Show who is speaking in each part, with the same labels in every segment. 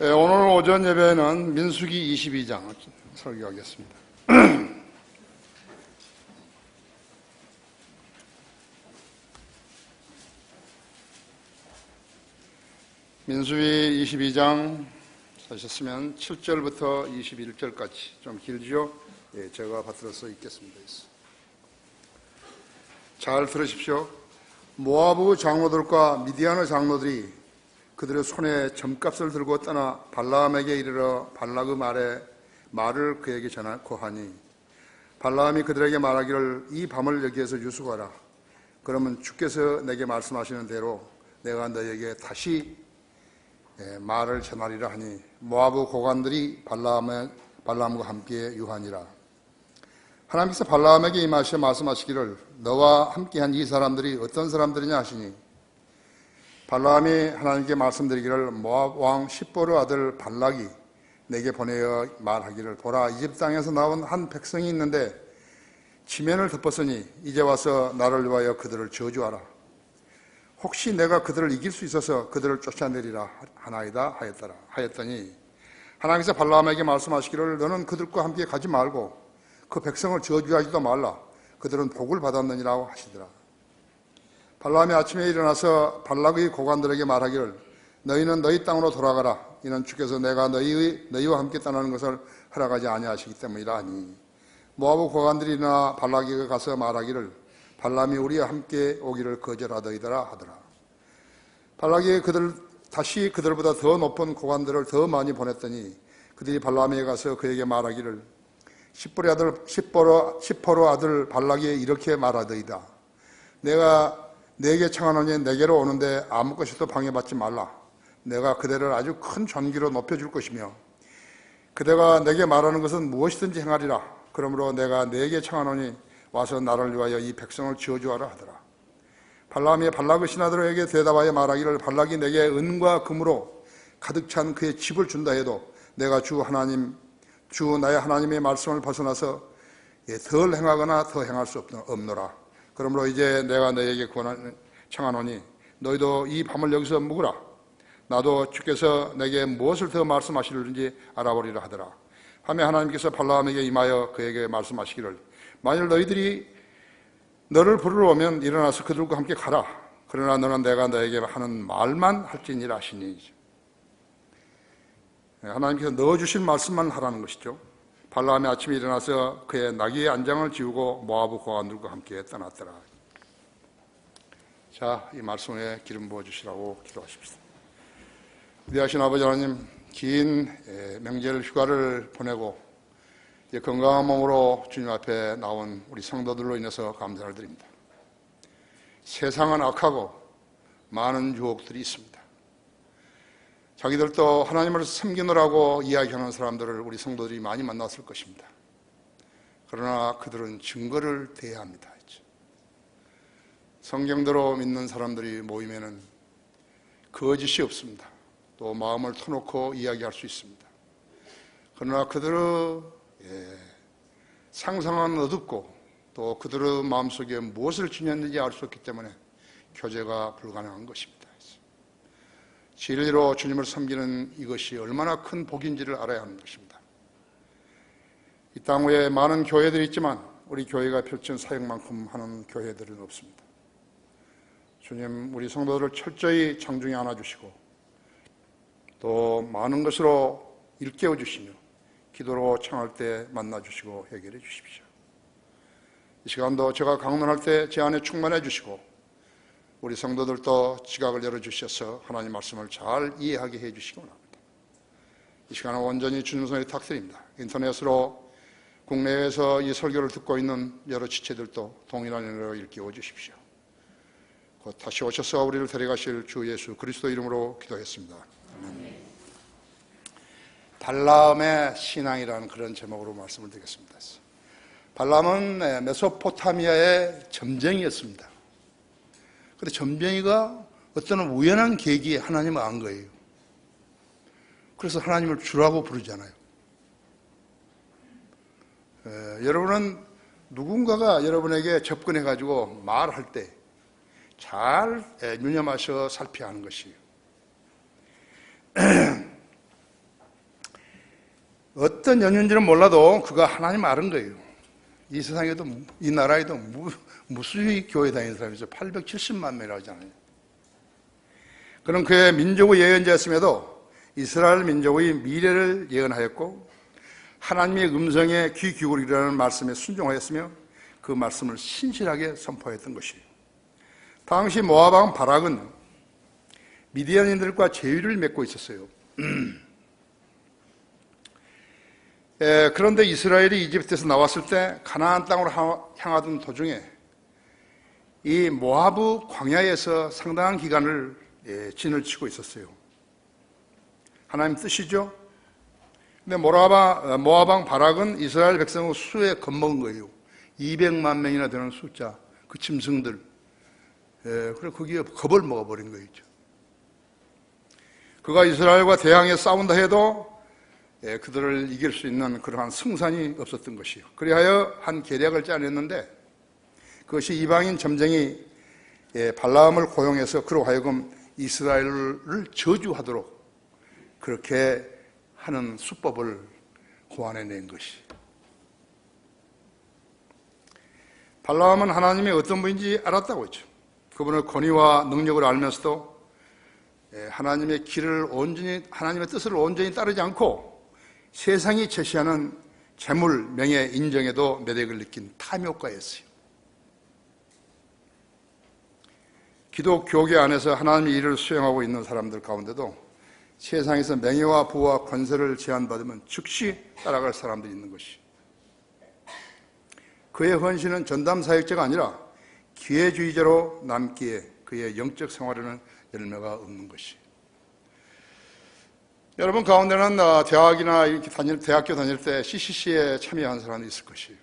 Speaker 1: 오늘 오전 예배는 민수기 22장 설교하겠습니다. 민수기 22장 하셨으면 7절부터 21절까지 좀 길죠? 제가 받들어서 읽겠습니다. 잘 들으십시오. 모아브 장로들과 미디안의 장로들이 그들의 손에 점값을 들고 떠나 발라함에게 이르러 발락의 말을 그에게 전하고 하니 발라함이 그들에게 말하기를 이 밤을 여기에서 유숙하라. 그러면 주께서 내게 말씀하시는 대로 내가 너에게 다시 말을 전하리라 하니 모아브 고관들이 발라함과 함께 유하니라. 하나님께서 발라함에게 임하셔 말씀하시기를 너와 함께한 이 사람들이 어떤 사람들이냐 하시니 발라함이 하나님께 말씀드리기를 모압 왕 십보르 아들 발락이 내게 보내어 말하기를 보라 이집 땅에서 나온 한 백성이 있는데 지면을 덮었으니 이제 와서 나를 위하여 그들을 저주하라. 혹시 내가 그들을 이길 수 있어서 그들을 쫓아내리라 하나이다 하였더니 하나님께서 발라함에게 말씀하시기를 너는 그들과 함께 가지 말고 그 백성을 저주하지도 말라. 그들은 복을 받았느니라고 하시더라. 발라함이 아침에 일어나서 발락의 고관들에게 말하기를 너희는 너희 땅으로 돌아가라. 이는 주께서 내가 너희와 함께 떠나는 것을 허락하지 아니하시기 때문이라 하니 모아브 고관들이 일어나 발락에게 가서 말하기를 발람이 우리와 함께 오기를 거절하더이더라 하더라. 발락이 다시 그들보다 더 높은 고관들을 더 많이 보냈더니 그들이 발람에게 가서 그에게 말하기를 십보르 아들 발락이 이렇게 말하더이다. 내가 내게 청하노니 내게로 오는데 아무 것에도 방해받지 말라. 내가 그대를 아주 큰 존귀로 높여줄 것이며 그대가 내게 말하는 것은 무엇이든지 행하리라. 그러므로 내가 내게 청하노니 와서 나를 위하여 이 백성을 저주하라 하더라. 발람이 발락의 신하들에게 대답하여 말하기를 발락이 내게 은과 금으로 가득 찬 그의 집을 준다 해도 내가 주 나의 하나님의 말씀을 벗어나서 덜 행하거나 더 행할 수 없노라. 그러므로 이제 내가 너에게 청하노니 너희도 이 밤을 여기서 묵으라. 나도 주께서 내게 무엇을 더 말씀하시는지 알아보리라 하더라. 하며 하나님께서 발라함에게 임하여 그에게 말씀하시기를 만일 너희들이 너를 부르러 오면 일어나서 그들과 함께 가라. 그러나 너는 내가 너에게 하는 말만 할지니라 하시니 하나님께서 넣어주실 말씀만 하라는 것이죠. 발라함이 아침에 일어나서 그의 나귀의 안장을 지우고 모아브 고관들과 함께 떠났더라. 자, 이 말씀에 기름 부어주시라고 기도하십시다. 위대하신 아버지 하나님, 긴 명절 휴가를 보내고 건강한 몸으로 주님 앞에 나온 우리 성도들로 인해서 감사를 드립니다. 세상은 악하고 많은 유혹들이 있습니다. 자기들도 하나님을 섬기느라고 이야기하는 사람들을 우리 성도들이 많이 만났을 것입니다. 그러나 그들은 증거를 대해야 합니다. 성경대로 믿는 사람들이 모이면은 거짓이 없습니다. 또 마음을 터놓고 이야기할 수 있습니다. 그러나 그들의 상상은 어둡고 또 그들의 마음속에 무엇을 지녔는지 알 수 없기 때문에 교제가 불가능한 것입니다. 진리로 주님을 섬기는 이것이 얼마나 큰 복인지를 알아야 하는 것입니다. 이 땅 위에 많은 교회들이 있지만 우리 교회가 펼친 사역만큼 하는 교회들은 없습니다. 주님, 우리 성도들을 철저히 장중에 안아주시고 또 많은 것으로 일깨워 주시며 기도로 청할 때 만나주시고 해결해 주십시오. 이 시간도 제가 강론할 때 제 안에 충만해 주시고 우리 성도들도 지각을 열어주셔서 하나님 말씀을 잘 이해하게 해주시기 원합니다. 이 시간은 온전히 주님 손에 탁드립니다. 인터넷으로 국내에서 이 설교를 듣고 있는 여러 지체들도 동일한 은혜로 일깨워 주십시오. 곧 다시 오셔서 우리를 데려가실 주 예수 그리스도 이름으로 기도했습니다. 아멘. 발람의 신앙이라는 그런 제목으로 말씀을 드리겠습니다. 발람은 메소포타미아의 점쟁이였습니다. 그런데 점쟁이가 어떤 우연한 계기에 하나님을 안 거예요. 그래서 하나님을 주라고 부르잖아요. 여러분은 누군가가 여러분에게 접근해가지고 말할 때 잘 유념하셔 살펴야 하는 것이에요. 어떤 연유인지는 몰라도 그가 하나님 알은 거예요. 이 세상에도, 이 나라에도 무수히 교회 다니는 사람이 있어요. 870만 명이라고 하잖아요. 그런 그의 민족의 예언자였음에도 이스라엘 민족의 미래를 예언하였고 하나님의 음성에 귀 기울이라는 말씀에 순종하였으며 그 말씀을 신실하게 선포했던 것이에요. 당시 모압 왕 바락은 미디안인들과 제휴를 맺고 있었어요. 그런데 이스라엘이 이집트에서 나왔을 때 가나안 땅으로 향하던 도중에 이 모압 광야에서 상당한 기간을 진을 치고 있었어요. 하나님 뜻이죠. 근데 모압 왕 바락은 이스라엘 백성의 수에 겁먹은 거예요. 200만 명이나 되는 숫자, 그 짐승들. 그래서 거기에 겁을 먹어버린 거죠. 그가 이스라엘과 대항해 싸운다 해도 그들을 이길 수 있는 그러한 승산이 없었던 것이요. 그리하여 한 계략을 짜냈는데 그것이 이방인 점쟁이 발라함을 고용해서 그로 하여금 이스라엘을 저주하도록 그렇게 하는 수법을 고안해낸 것이. 발라함은 하나님이 어떤 분인지 알았다고 했죠. 그분의 권위와 능력을 알면서도 하나님의 길을 온전히, 하나님의 뜻을 온전히 따르지 않고 세상이 제시하는 재물, 명예, 인정에도 매력을 느낀 탐욕가였어요. 기독교계 안에서 하나님의 일을 수행하고 있는 사람들 가운데도 세상에서 명예와 부와 권세를 제한받으면 즉시 따라갈 사람들이 있는 것이. 그의 헌신은 전담사역자가 아니라 기회주의자로 남기에 그의 영적 생활에는 열매가 없는 것이. 여러분 가운데는 대학이나 이렇게 대학교 다닐 때 CCC에 참여한 사람이 있을 것이에요.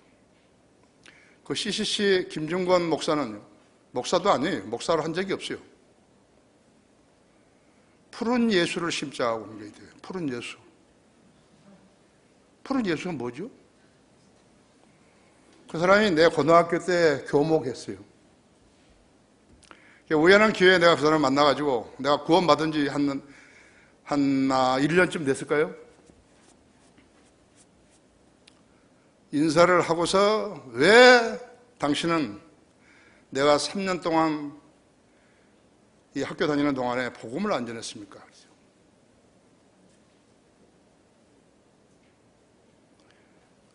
Speaker 1: 그 CCC 김중권 목사는 목사도 아니에요. 목사를 한 적이 없어요. 푸른 예수를 심자하고 온 게 돼요. 푸른 예수. 푸른 예수가 뭐죠? 그 사람이 내 고등학교 때 교목했어요. 우연한 기회에 내가 그 사람을 만나가지고 내가 구원받은 지 한 1년쯤 됐을까요? 인사를 하고서 왜 당신은 내가 3년 동안 이 학교 다니는 동안에 복음을 안 전했습니까?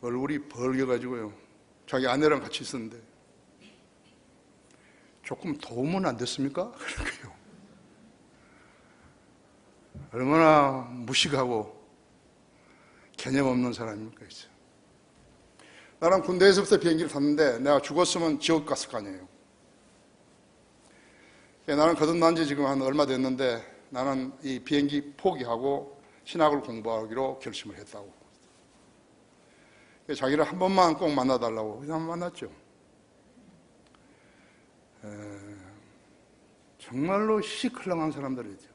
Speaker 1: 얼굴이 벌겨가지고요. 자기 아내랑 같이 있었는데 조금 도움은 안 됐습니까? 그러고요. 얼마나 무식하고 개념 없는 사람입니까? 나는 군대에서부터 비행기를 탔는데 내가 죽었으면 지옥 갔을 거 아니에요. 나는 거듭난 지 지금 한 얼마 됐는데 나는 이 비행기 포기하고 신학을 공부하기로 결심을 했다고. 자기를 한 번만 꼭 만나달라고 그래서 한번 만났죠. 정말로 시큰둥한 사람들이죠.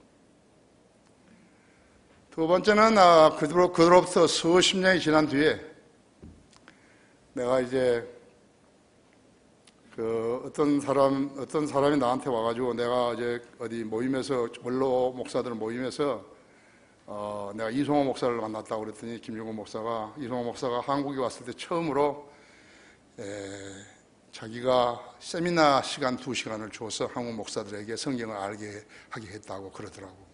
Speaker 1: 두 번째는 그로부터 수십 년이 지난 뒤에 내가 이제 어떤 사람이 나한테 와가지고 내가 이제 어디 모임에서 원로 목사들 모임에서 내가 이송호 목사를 만났다고 그랬더니 김종건 목사가 이송호 목사가 한국에 왔을 때 처음으로 자기가 세미나 시간 2시간을 줘서 한국 목사들에게 성경을 알게 하게 했다고 그러더라고.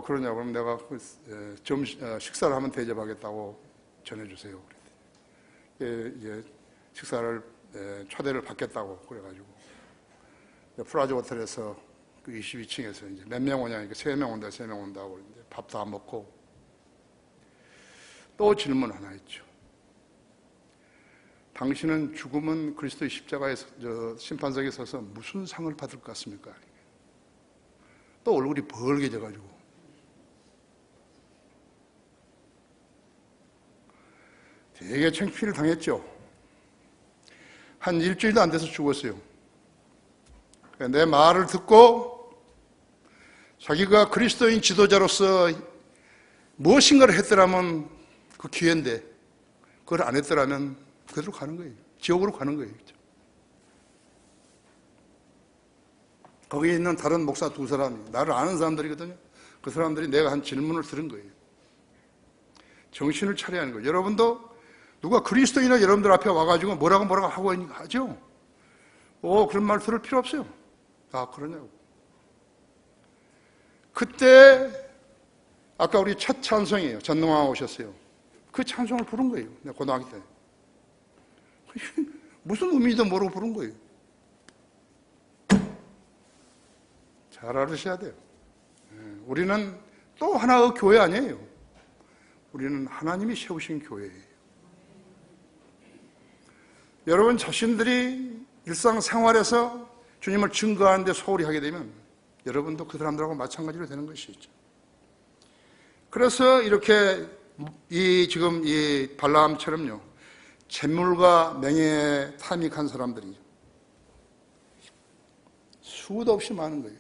Speaker 1: 그러냐고 그럼 내가 식사를 하면 대접하겠다고 전해주세요. 그랬더니 식사를 초대를 받겠다고 그래가지고 프라자 호텔에서 그 22층에서 이제 몇 명 오냐니까 3명 온다, 3명 온다고 그러는데 밥도 안 먹고 또 질문 하나 했죠. 당신은 죽으면 그리스도의 십자가에 심판석에 서서 무슨 상을 받을 것 같습니까? 또 얼굴이 벌게져가지고 되게 창피를 당했죠. 한 일주일도 안 돼서 죽었어요. 내 말을 듣고 자기가 그리스도인 지도자로서 무엇인가를 했더라면 그 기회인데 그걸 안 했더라면 그대로 가는 거예요. 지옥으로 가는 거예요. 거기에 있는 다른 목사 2사람이 나를 아는 사람들이거든요. 그 사람들이 내가 한 질문을 들은 거예요. 정신을 차려야 하는 거예요. 여러분도 누가 그리스도인이나 여러분들 앞에 와가지고 뭐라고 하고 하죠? 그런 말 들을 필요 없어요. 아, 그러냐고. 그때 아까 우리 첫 찬송이에요. 전능왕 오셨어요. 그 찬송을 부른 거예요. 내가 고등학교 때. 무슨 의미인지도 모르고 부른 거예요. 잘 알으셔야 돼요. 우리는 또 하나의 교회 아니에요. 우리는 하나님이 세우신 교회예요. 여러분 자신들이 일상생활에서 주님을 증거하는데 소홀히 하게 되면 여러분도 그 사람들하고 마찬가지로 되는 것이죠. 그래서 이렇게 지금 이 발라함처럼요, 재물과 명예에 탐닉한 사람들이 수도 없이 많은 거예요.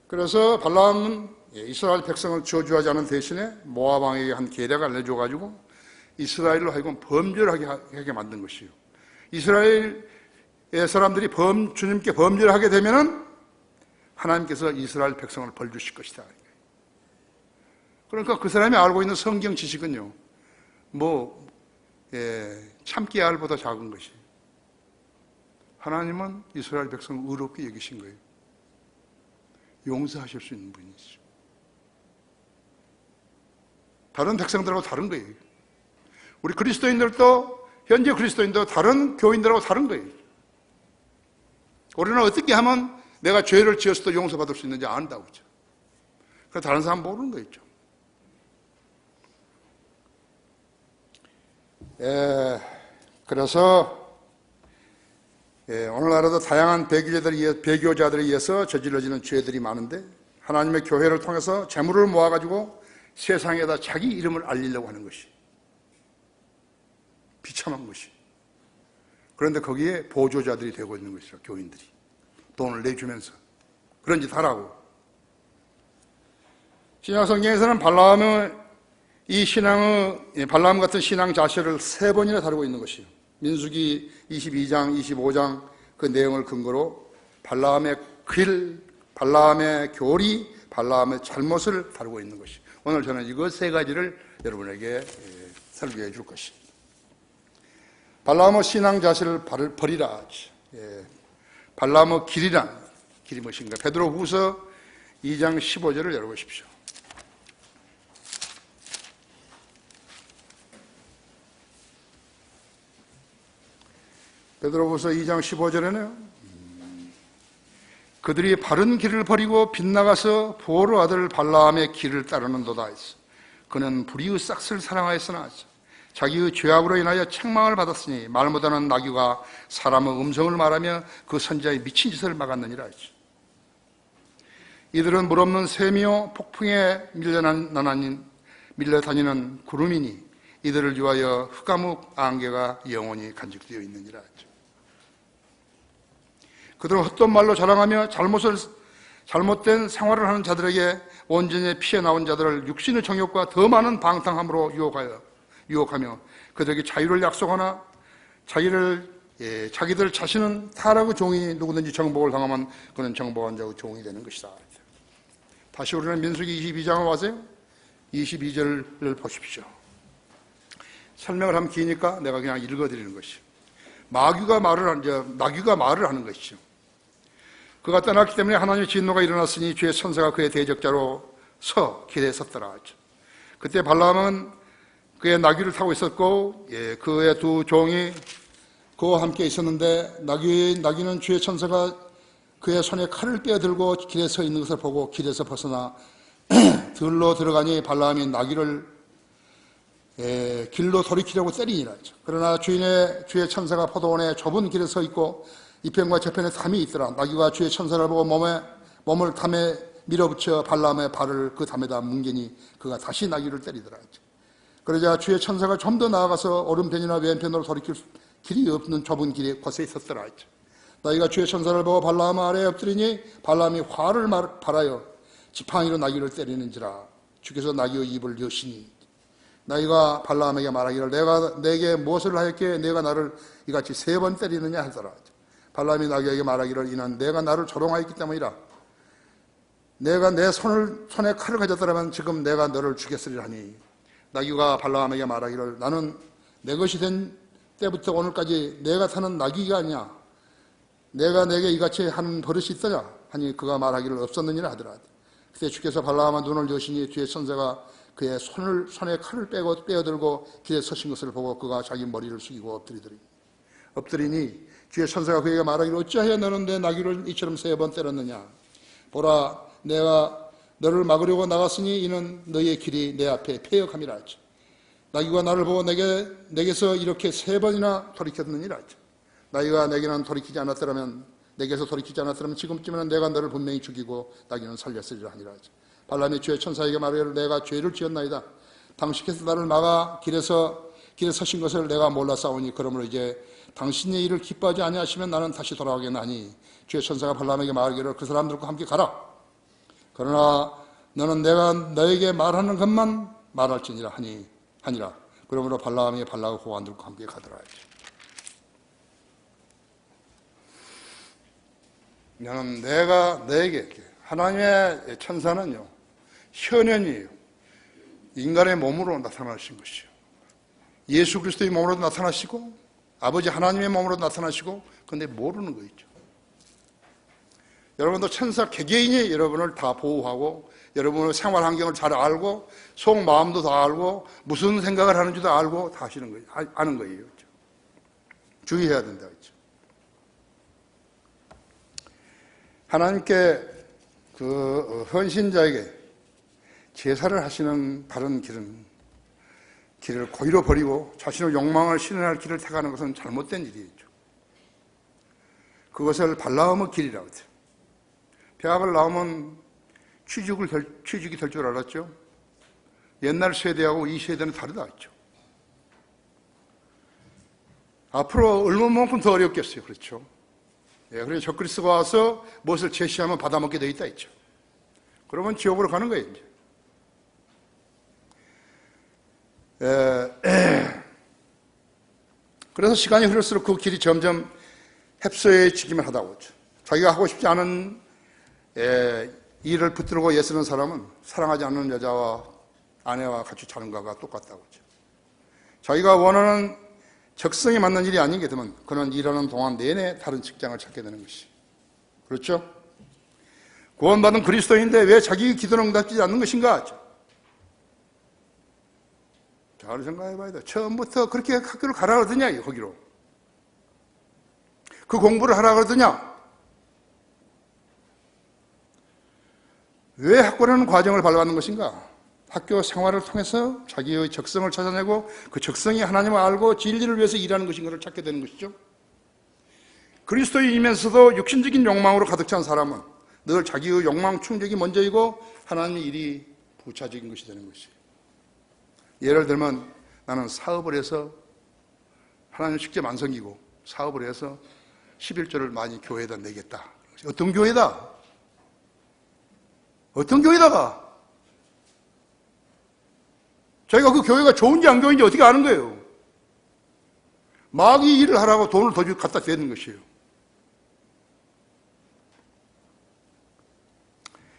Speaker 1: 그래서 발라함은 이스라엘 백성을 저주하지 않은 대신에 모압 왕에게 한 계략을 알려줘가지고 이스라엘로 하여금 범죄를 하게 만든 것이에요. 이스라엘의 사람들이 주님께 범죄를 하게 되면은 하나님께서 이스라엘 백성을 벌 주실 것이다. 그러니까 그 사람이 알고 있는 성경 지식은요, 참깨 알보다 작은 것이. 하나님은 이스라엘 백성을 의롭게 여기신 거예요. 용서하실 수 있는 분이시죠. 다른 백성들하고 다른 거예요. 우리 그리스도인들도, 현재 그리스도인도 다른 교인들하고 다른 거예요. 우리는 어떻게 하면 내가 죄를 지었어도 용서받을 수 있는지 안다고 그죠. 그래서 다른 사람 모르는 거 있죠. 그래서 오늘날에도 다양한 배교자들에 의해서 저질러지는 죄들이 많은데 하나님의 교회를 통해서 재물을 모아가지고 세상에다 자기 이름을 알리려고 하는 것이 비참한 것이. 그런데 거기에 보조자들이 되고 있는 것이죠. 교인들이 돈을 내주면서 그런 짓 하라고. 신약성경에서는 발라함 같은 신앙 자체를 3번이나 다루고 있는 것이에요. 민수기 22장, 25장 그 내용을 근거로 발라함의 길, 발라함의 교리, 발라함의 잘못을 다루고 있는 것이에요. 오늘 저는 이거 3가지를 여러분에게 설교해 줄 것입니다. 발라함의 신앙 자체를 버리라. 발라함의 길이 무엇인가? 베드로후서 2장 15절을 열어보십시오. 베드로후서 2장 15절에는 그들이 바른 길을 버리고 빗나가서 보르 아들 발라함의 길을 따르는도다 했어. 그는 불의의 싹을 사랑하였으나 자기의 죄악으로 인하여 책망을 받았으니 말 못하는 나귀가 사람의 음성을 말하며 그 선지자의 미친 짓을 막았느니라 했죠. 이들은 물없는 샘이요 폭풍에 밀려다니는 구름이니 이들을 위하여 흑암흑 안개가 영원히 간직되어 있느니라 했죠. 그들은 헛된 말로 자랑하며 잘못된 생활을 하는 자들에게 온전히 피해 나온 자들을 육신의 정욕과 더 많은 방탕함으로 유혹하며 그들에게 자유를 약속하나 자기들 자신은 타락의 종이 누구든지 정복을 당하면 그는 정복한 자의 종이 되는 것이다. 다시 우리는 민수기 22장을 와세요. 22절을 보십시오. 설명을 하면 기니까 내가 그냥 읽어드리는 것이요. 나귀가 말을 하는 것이죠. 그가 떠났기 때문에 하나님의 진노가 일어났으니 주의 천사가 그의 대적자로 길에 섰더라. 그때 발람은 그의 나귀를 타고 있었고 그의 2 종이 그와 함께 있었는데 나귀는 주의 천사가 그의 손에 칼을 빼어들고 길에 서 있는 것을 보고 길에서 벗어나 들로 들어가니 발람이 나귀를 길로 돌이키려고 때리니라. 그러나 주의 천사가 포도원의 좁은 길에 서 있고 이편과 저편에 담이 있더라. 나귀가 주의 천사를 보고 몸을 담에 밀어붙여 발람의 발을 그 담에다 뭉개니 그가 다시 나귀를 때리더라. 그러자 주의 천사가 좀 더 나아가서 오른편이나 왼편으로 돌이킬 길이 없는 좁은 길에 곳에 있었더라. 나귀가 주의 천사를 보고 발람 아래에 엎드리니 발람이 화를 발하여 지팡이로 나귀를 때리는지라. 주께서 나귀의 입을 여시니 나귀가 발람에게 말하기를 내가 내게 무엇을 하였기에 내가 나를 이같이 3번 때리느냐 하더라. 발람이 나귀에게 말하기를 이는 내가 나를 조롱하였기 때문이라. 내가 내 손에 칼을 가졌더라면 지금 내가 너를 죽였으리라 하니 나귀가 발람에게 말하기를 나는 내 것이 된 때부터 오늘까지 내가 타는 나귀가 아니냐 내가 내게 이같이 하는 버릇이 있더냐 하니 그가 말하기를 없었느니라 하더라. 그때 주께서 발람의 눈을 여시니 뒤에 천사가 그의 손에 칼을 빼어들고 길에 서신 것을 보고 그가 자기 머리를 숙이고 엎드리니 뒤에 천사가 그에게 말하기를 어찌하여 너는 내 나귀를 이처럼 3번 때렸느냐 보라 내가 너를 막으려고 나갔으니 이는 너의 길이 내 앞에 패역함이라 하지. 나귀가 나를 보고 내게서 이렇게 3번이나 돌이켰느니라 하지. 나귀가 내게는 돌이키지 않았더라면 내게서 돌이키지 않았더라면 지금쯤에는 내가 너를 분명히 죽이고 나귀는 살렸으리라 하니라 하지. 발람이 주의 천사에게 말하기를 내가 죄를 지었나이다. 당신께서 나를 막아 길에 서신 것을 내가 몰랐사오니 그러므로 이제 당신의 일을 기뻐하지 아니하시면 나는 다시 돌아가겠나니 주의 천사가 발람에게 말하기를 그 사람들과 함께 가라. 그러나 너는 내가 너에게 말하는 것만 말할지니라 하니라. 그러므로 발람이 발락의 호환들과 함께 가더라. 나는 내가 너에게 하나님의 천사는요 현현이에요. 인간의 몸으로 나타나신 것이요. 예수 그리스도의 몸으로 나타나시고 아버지 하나님의 몸으로 나타나시고 근데 모르는 거 있죠. 여러분도 천사 개개인이 여러분을 다 보호하고 여러분의 생활 환경을 잘 알고 속마음도 다 알고 무슨 생각을 하는지도 알고 다 아시는 거예요. 아는 거예요. 그렇죠? 주의해야 된다. 그렇죠? 하나님께 그 헌신자에게 제사를 하시는 바른 길을 고의로 버리고 자신의 욕망을 실현할 길을 택하는 것은 잘못된 일이죠. 그것을 발람의 길이라고 해요. 대학을 나오면 취직이 될 줄 알았죠. 옛날 세대하고 이 세대는 다르다 했죠. 앞으로 얼마만큼 더 어렵겠어요. 그렇죠. 예, 그래서 적그리스도가 와서 무엇을 제시하면 받아먹게 돼 있다 했죠. 그러면 지옥으로 가는 거예요. 이제. 그래서 시간이 흐를수록 그 길이 점점 협소해지기만 하다고 했죠. 자기가 하고 싶지 않은 일을 붙들고 애쓰는 사람은 사랑하지 않는 여자와 아내와 같이 자는 것과 똑같다고 했죠. 자기가 원하는 적성에 맞는 일이 아니게 되면 그는 일하는 동안 내내 다른 직장을 찾게 되는 것이. 그렇죠? 구원받은 그리스도인인데 왜 자기 기도는 응답되지 않는 것인가? 잘 생각해 봐야 돼. 처음부터 그렇게 학교를 가라 그러더냐, 거기로. 그 공부를 하라 그러더냐? 왜 학교라는 과정을 밟아가는 것인가? 학교 생활을 통해서 자기의 적성을 찾아내고 그 적성이 하나님을 알고 진리를 위해서 일하는 것인가를 찾게 되는 것이죠. 그리스도인이면서도 육신적인 욕망으로 가득 찬 사람은 늘 자기의 욕망 충족이 먼저이고 하나님의 일이 부차적인 것이 되는 것이에요. 예를 들면 나는 사업을 해서 하나님 직접 안 섬기고 사업을 해서 11조를 많이 교회에다 내겠다. 어떤 교회다? 어떤 교회다가? 자기가 그 교회가 좋은지 안 좋은지 어떻게 아는 거예요? 막 이 일을 하라고 돈을 더 갖다 대는 것이에요.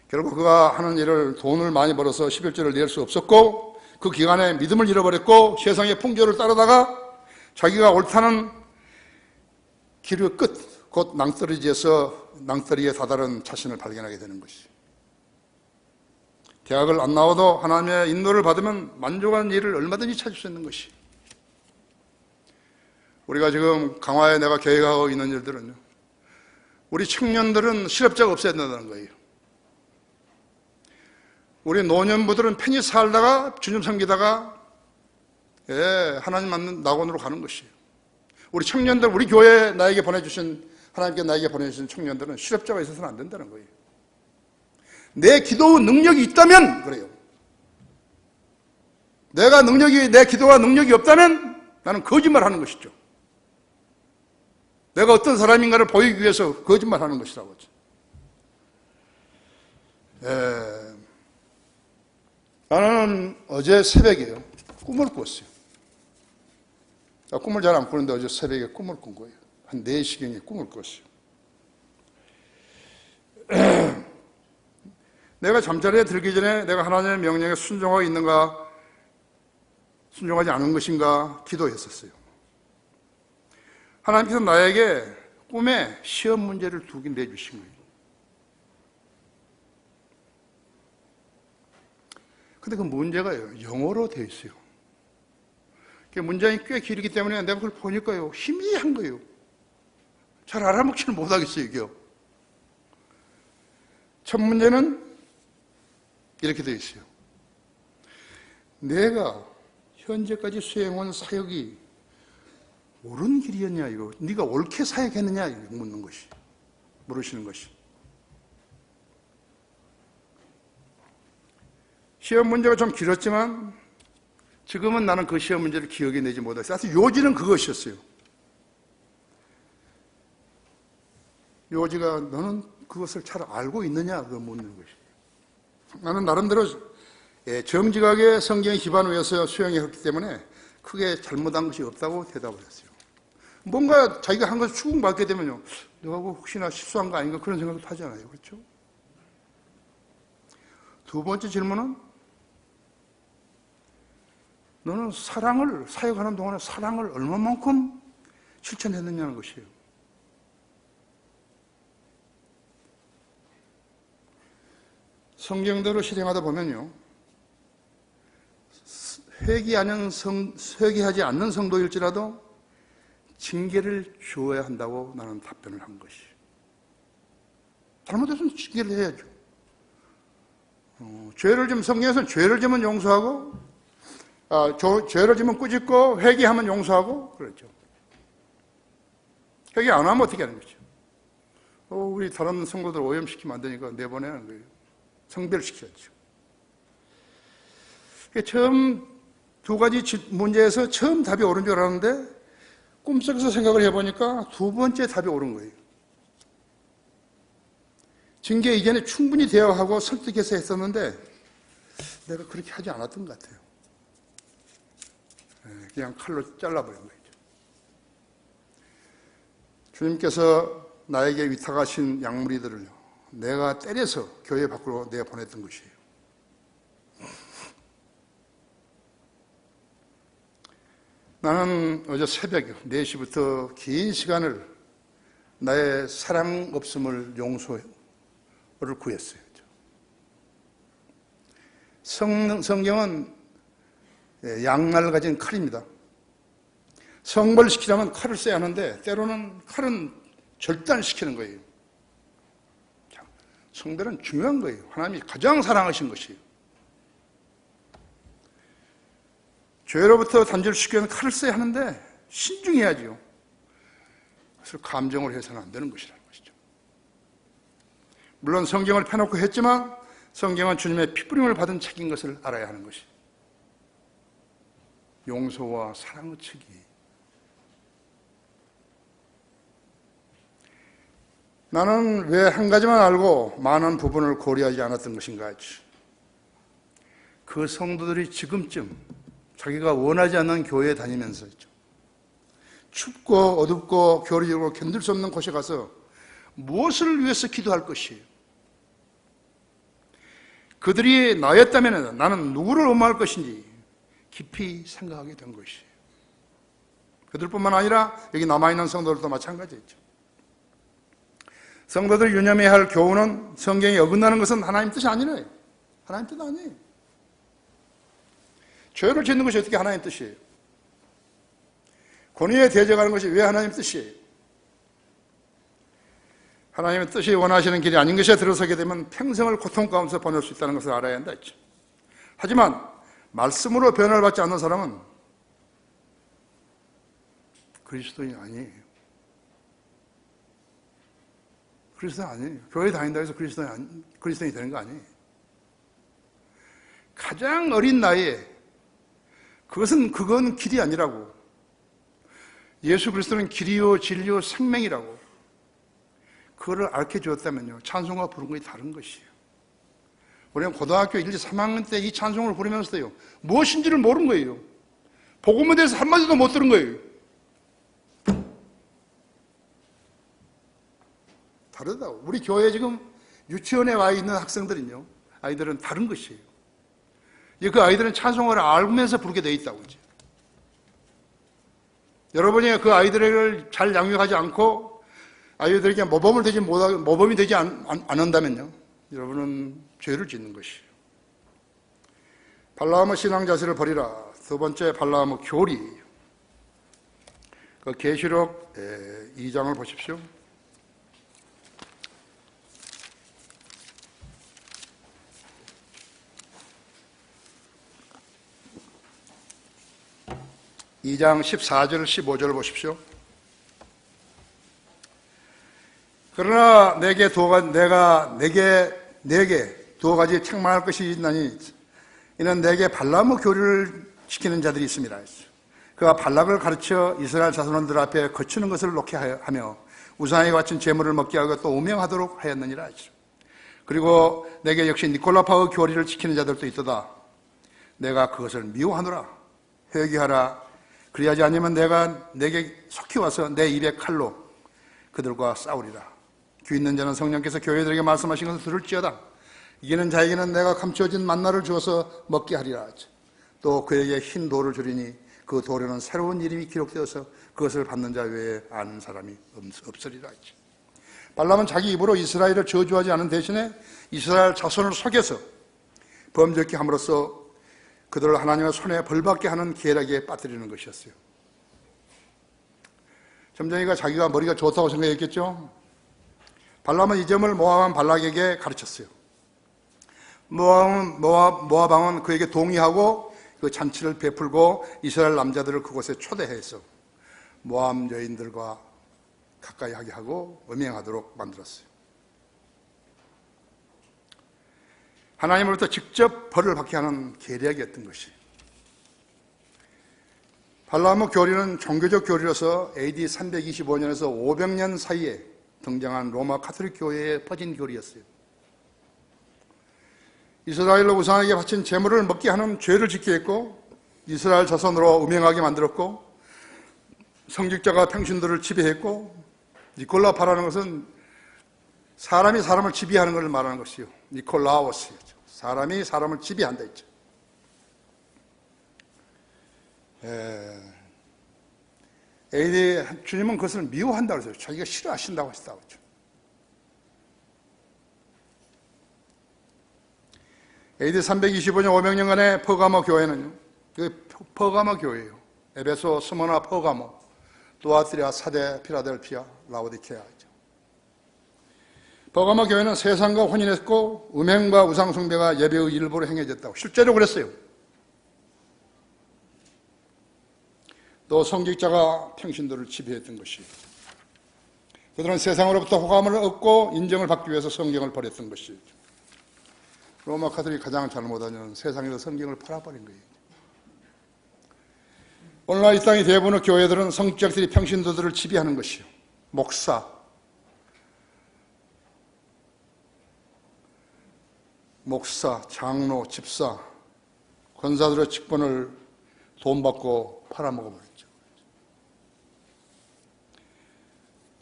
Speaker 1: 결국 그가 하는 일을 돈을 많이 벌어서 11조를 낼 수 없었고 그 기간에 믿음을 잃어버렸고 세상의 풍조를 따르다가 자기가 옳다는 길의 끝, 곧 낭떠러지에 다다른 자신을 발견하게 되는 것이죠. 대학을 안 나와도 하나님의 인도를 받으면 만족한 일을 얼마든지 찾을 수 있는 것이. 우리가 지금 강화에 내가 계획하고 있는 일들은요. 우리 청년들은 실업자가 없어야 된다는 거예요. 우리 노년부들은 편히 살다가 주님 섬기다가 하나님 만난 낙원으로 가는 것이에요. 우리 청년들, 우리 교회에 하나님께 나에게 보내주신 청년들은 실업자가 있어서는 안 된다는 거예요. 내 기도 능력이 있다면 그래요. 내 기도가 능력이 없다면 나는 거짓말하는 것이죠. 내가 어떤 사람인가를 보이기 위해서 거짓말하는 것이라고 하죠. 나는 어제 새벽에요. 꿈을 꿨어요. 꿈을 잘 안 꾸는데 어제 새벽에 꿈을 꾼 거예요. 한 4시경에 꿈을 꿨어요. 내가 잠자리에 들기 전에 내가 하나님의 명령에 순종하고 있는가, 순종하지 않은 것인가 기도했었어요. 하나님께서 나에게 꿈에 시험 문제를 2개 내주신 거예요. 근데 그 문제가요, 영어로 되어 있어요. 문장이 꽤 길기 때문에 내가 그걸 보니까요, 희미한 거예요. 잘 알아먹지는 못하겠어요, 이게요. 첫 문제는 이렇게 되어 있어요. 내가 현재까지 수행한 사역이 옳은 길이었냐, 이거. 네가 옳게 사역했느냐, 이거 묻는 것이. 물으시는 것이. 시험 문제가 좀 길었지만 지금은 나는 그 시험 문제를 기억해 내지 못했어요. 사실 요지는 그것이었어요. 요지가 너는 그것을 잘 알고 있느냐, 그걸 묻는 것이에요. 나는 나름대로 정직하게 성경에 기반해서 수행했기 때문에 크게 잘못한 것이 없다고 대답을 했어요. 뭔가 자기가 한 것을 추궁받게 되면요, 내가 혹시나 실수한 거 아닌가 그런 생각도 하잖아요. 그렇죠? 2번째 질문은 너는 사역하는 동안에 사랑을 얼마만큼 실천했느냐는 것이에요. 성경대로 실행하다 보면요, 회개하지 않는 성도일지라도 징계를 주어야 한다고 나는 답변을 한 것이에요. 잘못했으면 징계를 해야죠. 성경에서는 죄를 지면 용서하고, 죄를 지면 꾸짖고, 회개하면 용서하고, 그렇죠. 회개 안 하면 어떻게 하는 거죠? 우리 다른 성도들 오염시키면 안 되니까 내보내는 거예요. 성별시켜야죠. 처음 2가지 문제에서 처음 답이 옳은 줄 알았는데 꿈속에서 생각을 해보니까 2번째 답이 옳은 거예요. 징계 이전에 충분히 대화하고 설득해서 했었는데 내가 그렇게 하지 않았던 것 같아요. 그냥 칼로 잘라버린 거죠. 주님께서 나에게 위탁하신 양무리들을 내가 때려서 교회 밖으로 내보냈던 것이에요. 나는 어제 새벽 4시부터 긴 시간을 나의 사랑 없음을 용서를 구했어요. 성경은 양날을 가진 칼입니다. 성벌시키려면 칼을 써야 하는데 때로는 칼은 절단시키는 거예요. 성별은 중요한 거예요. 하나님이 가장 사랑하신 것이에요. 죄로부터 단절시키기 위해서 칼을 써야 하는데 신중해야죠. 그래서 감정을 해서는 안 되는 것이라는 것이죠. 물론 성경을 펴놓고 했지만 성경은 주님의 피부림을 받은 책인 것을 알아야 하는 것이. 용서와 사랑의 책이. 나는 왜 한 가지만 알고 많은 부분을 고려하지 않았던 것인가? 그 성도들이 지금쯤 자기가 원하지 않는 교회에 다니면서 춥고 어둡고 교리적으로 견딜 수 없는 곳에 가서 무엇을 위해서 기도할 것이에요? 그들이 나였다면 나는 누구를 원망할 것인지 깊이 생각하게 된 것이에요. 그들뿐만 아니라 여기 남아있는 성도들도 마찬가지였죠. 성도들이 유념해야 할 교훈은 성경에 어긋나는 것은 하나님 뜻이 아니래요. 하나님 뜻 아니에요. 죄를 짓는 것이 어떻게 하나님 뜻이에요? 권위에 대적하는 것이 왜 하나님 뜻이에요? 하나님의 뜻이 원하시는 길이 아닌 것에 들어서게 되면 평생을 고통 가운데서 보낼 수 있다는 것을 알아야 한다 했죠. 하지만 말씀으로 변화를 받지 않는 사람은 그리스도인이 아니에요. 그리스도인 아니에요. 교회 다닌다고 해서 그리스도인이 되는 거 아니에요. 가장 어린 나이에 그건 길이 아니라고. 예수 그리스도는 길이요 진리요 생명이라고. 그거를 알게 주었다면요, 찬송가 부른 것이 다른 것이에요. 우리는 고등학교 1, 2, 3학년 때 이 찬송을 부르면서도요, 무엇인지를 모르는 거예요. 복음에 대해서 한마디도 못 들은 거예요. 다르다고. 우리 교회에 지금 유치원에 와 있는 학생들은요, 아이들은 다른 것이에요. 그 아이들은 찬송을 알면서 부르게 돼 있다고 이제. 여러분이 그 아이들을 잘 양육하지 않고 아이들에게 모범이 되지 않는다면요, 여러분은 죄를 짓는 것이에요. 발라함의 신앙 자세를 버리라. 두 번째, 발라함의 교리. 그 계시록 2장을 보십시오. 이 장 14절 15절을 보십시오. 그러나 내게 두 가지 책망할 것이 있나니 이는 내게 발람의 교리를 지키는 자들이 있습니다. 그가 발락을 가르쳐 이스라엘 자손들 앞에 거치는 것을 놓게 하며 우상에 바친 제물을 먹게 하고 또 오명하도록 하였느니라. 그리고 내게 역시 니콜라파의 교리를 지키는 자들도 있도다. 내가 그것을 미워하노라. 회개하라. 그리하지 않으면 내가 내게 속히 와서 내 입에 칼로 그들과 싸우리라. 귀 있는 자는 성령께서 교회들에게 말씀하신 것을 들을지어다. 이기는 자에게는 내가 감추어진 만나를 주어서 먹게 하리라. 또 그에게 흰 돌을 주리니 그 돌에는 새로운 이름이 기록되어서 그것을 받는 자 외에 아는 사람이 없으리라. 발람은 자기 입으로 이스라엘을 저주하지 않은 대신에 이스라엘 자손을 속여서 범죄케 함으로써 그들을 하나님의 손에 벌받게 하는 계략에 빠뜨리는 것이었어요. 점쟁이가 자기가 머리가 좋다고 생각했겠죠. 발람은 이 점을 모압 발락에게 가르쳤어요. 모압 왕은 그에게 동의하고 그 잔치를 베풀고 이스라엘 남자들을 그곳에 초대해서 모압 여인들과 가까이 하게 하고 음행하도록 만들었어요. 하나님으로부터 직접 벌을 받게 하는 계략이었던 것이. 발람의 교리는 종교적 교리로서 AD 325년에서 500년 사이에 등장한 로마 가톨릭 교회에 퍼진 교리였어요. 이스라엘로 우상에게 바친 제물을 먹게 하는 죄를 짓게 했고 이스라엘 자손으로 음행하게 만들었고 성직자가 평신도를 지배했고 니콜라파라는 것은 사람이 사람을 지배하는 것을 말하는 것이요. 니콜라오스였죠. 사람이 사람을 지배한다 했죠. 주님은 그것을 미워한다고 했어요. 자기가 싫어하신다고 했다고 했죠. AD 325년 500년간의 퍼가모 교회는요, 퍼가모 교회예요. 에베소, 스모나, 퍼가모, 두아티라, 사데, 필라델피아, 라오디케아죠. 퍼가모 교회는 세상과 혼인했고 음행과 우상숭배가 예배의 일부로 행해졌다고 실제로 그랬어요. 또 성직자가 평신도를 지배했던 것이에요. 그들은 세상으로부터 호감을 얻고 인정을 받기 위해서 성경을 버렸던 것이죠. 로마 가톨릭이 가장 잘못하는 세상에서 성경을 팔아버린 거예요. 오늘날 이 땅의 대부분의 교회들은 성직자들이 평신도들을 지배하는 것이요. 목사, 장로, 집사, 권사들의 직분을 돈 받고 팔아먹어버렸죠.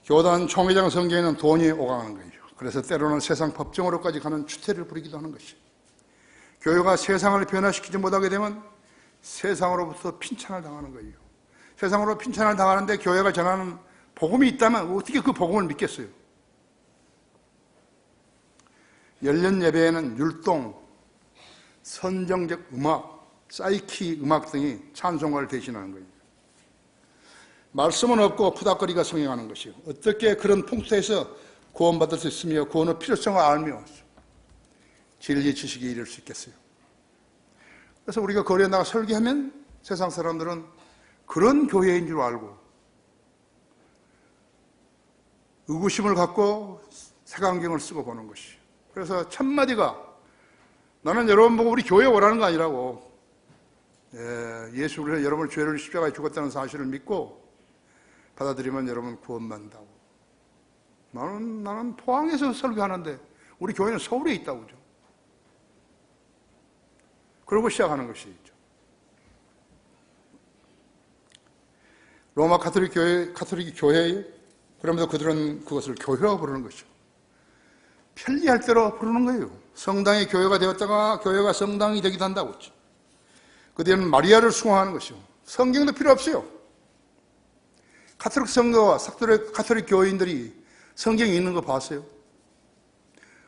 Speaker 1: 교단 총회장 선거에는 돈이 오가는 거예요. 그래서 때로는 세상 법정으로까지 가는 추태를 부리기도 하는 것이에요. 교회가 세상을 변화시키지 못하게 되면 세상으로부터 핀찬을 당하는 거예요. 세상으로 핀찬을 당하는데 교회가 전하는 복음이 있다면 어떻게 그 복음을 믿겠어요? 열린 예배에는 율동, 선정적 음악, 사이키 음악 등이 찬송가를 대신하는 거예요. 말씀은 없고 푸닥거리가 성행하는 것이요. 어떻게 그런 풍토에서 구원받을 수 있으며 구원의 필요성을 알며 진리 지식에 이를 수 있겠어요. 그래서 우리가 거리에 나가 설교하면 세상 사람들은 그런 교회인 줄 알고 의구심을 갖고 색안경을 쓰고 보는 것이요. 그래서 첫마디가 나는 여러분 보고 우리 교회에 오라는 거 아니라고, 예수를 여러분의 죄를 십자가에 죽었다는 사실을 믿고 받아들이면 여러분 구원받는다고. 나는 포항에서 설교하는데 우리 교회는 서울에 있다고 그러죠. 그러고 시작하는 것이죠. 로마 가톨릭 교회에 그러면서 그들은 그것을 교회라고 부르는 것이죠. 편리할 대로 부르는 거예요. 성당이 교회가 되었다가 교회가 성당이 되기도 한다고 했죠. 그 뒤에는 마리아를 숭화하는 것이요. 성경도 필요 없어요. 카톨릭 성교와 카톨릭 교인들이 성경에 있는 거 봤어요?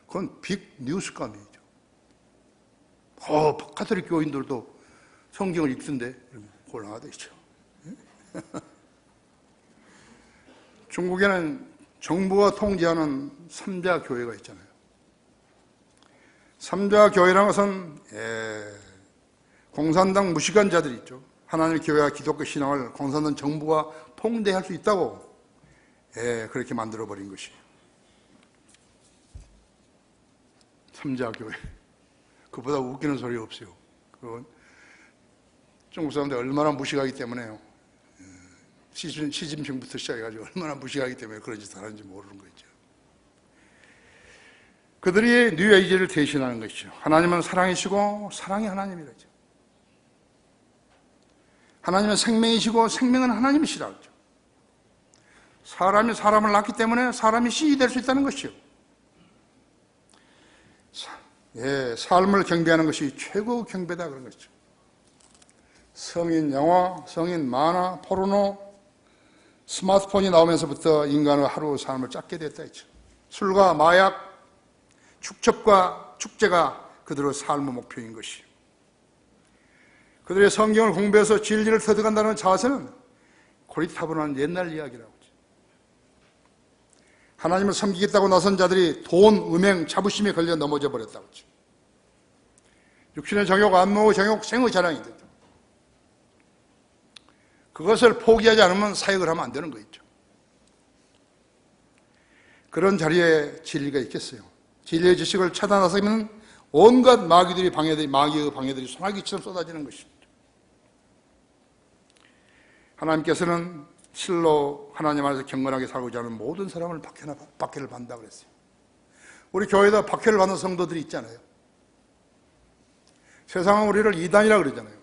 Speaker 1: 그건 빅 뉴스감이죠. 카톨릭 교인들도 성경을 읽던데 곤란하다 있죠. 중국에는 정부가 통제하는 삼자 교회가 있잖아요. 삼자 교회라는 것은 공산당 무시간자들이 있죠. 하나님의 교회와 기독교 신앙을 공산당 정부가 통제할 수 있다고 그렇게 만들어버린 것이에요. 삼자 교회. 그보다 웃기는 소리 없어요. 그건 중국 사람들이 얼마나 무식하기 때문에요. 시진핑부터 시작해가지고 얼마나 무식하기 때문에 그런 짓을 하는지 모르는 거죠. 그들이 뉴에이지를 대신하는 것이죠. 하나님은 사랑이시고 사랑이 하나님이라죠. 하나님은 생명이시고 생명은 하나님이시라고 하죠. 사람이 사람을 낳기 때문에 사람이 신이 될 수 있다는 것이요. 삶을 경배하는 것이 최고 경배다 그런 것이죠. 성인 영화, 성인 만화, 포르노, 스마트폰이 나오면서부터 인간은 하루 삶을 짧게 됐다 했죠. 술과 마약, 축첩과 축제가 그들의 삶의 목표인 것이요. 그들의 성경을 공부해서 진리를 터득한다는 자세는 고리타분한 옛날 이야기라고 하죠. 하나님을 섬기겠다고 나선 자들이 돈, 음행, 자부심에 걸려 넘어져 버렸다고 하죠. 육신의 정욕, 안목의 정욕, 생의 자랑이 되죠. 그것을 포기하지 않으면 사역을 하면 안 되는 거있죠. 그런 자리에 진리가 있겠어요. 진리의 지식을 차단하면 온갖 마귀의 방해들이 소나기처럼 쏟아지는 것입니다. 하나님께서는 실로 하나님 안에서 경건하게 살고자 하는 모든 사람을 박해를 받는다고 그랬어요. 우리 교회에도 박해를 받는 성도들이 있잖아요. 세상은 우리를 이단이라고 그러잖아요.